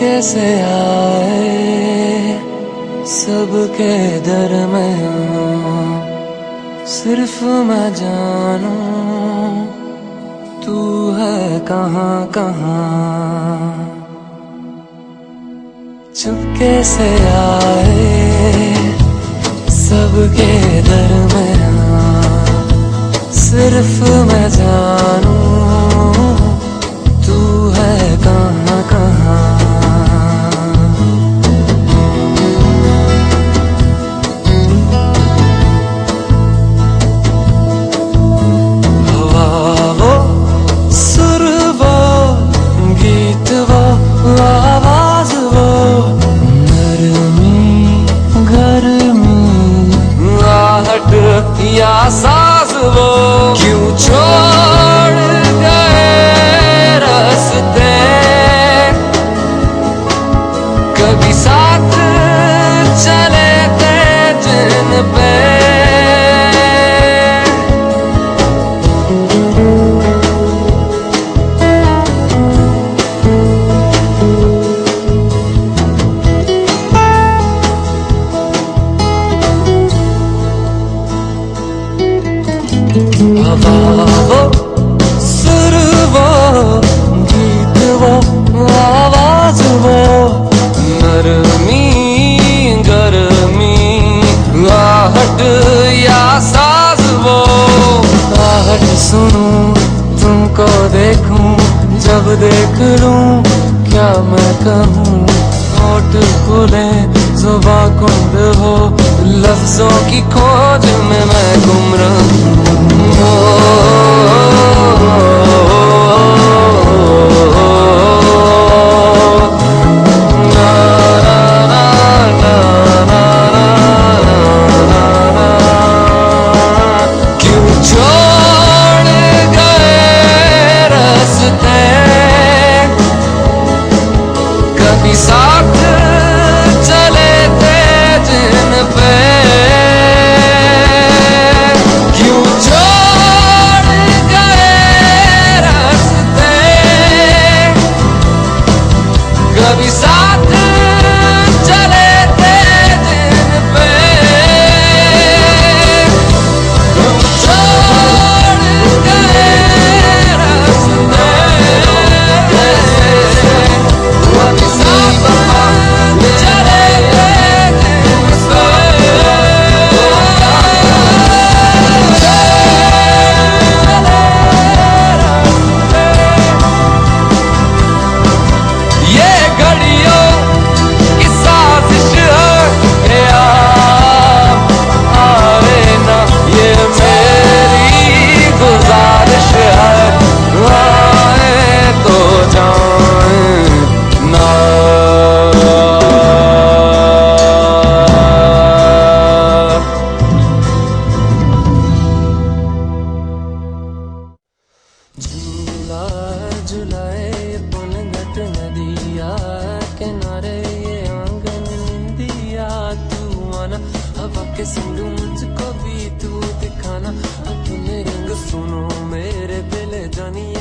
कैसे आए सबके दरमियां, सिर्फ मैं जानूं तू है कहाँ कहाँ। चुपके से आए सबके दरमियां, सिर्फ मैं जानूं तू है कहाँ कहाँ। हवा वो सुर वो गीत वो आवाज वो, नरमी गर्मी आहट या साज वो, क्यों छोड़ गए रास्ते कभी साथ चले थे जिन पे। हवा वो सुर वो गीत वो आवाज वो, नरमी गर्मी आहट या साज वो, आहट सुनूं तुमको देखूं जब देख लूं क्या मैं कहूँ। होठ खुले जुबां कुंद हो, लफ्जों की खोज में मैं गुम रहूं। क्यों छोड़ गए रास्ते कभी साथ चले थे जिन पे, क्यों छोड़ गए रास्ते कभी साथ चले थे जिन पे, क्यों छोड़ गए रास्ते कभी साथ चले थे जिन पे। ये घड़ियों की साजिश है आप आए ना, ये मेरी गुजारिश है आए तो जाए ना। झूला झुलाए पनघट नदिया किनारे ये आंगन दिया, तू आना हवा के संग मुझको भी तू दिखाना, अपने रंग सुनो मेरे दिल जानिए।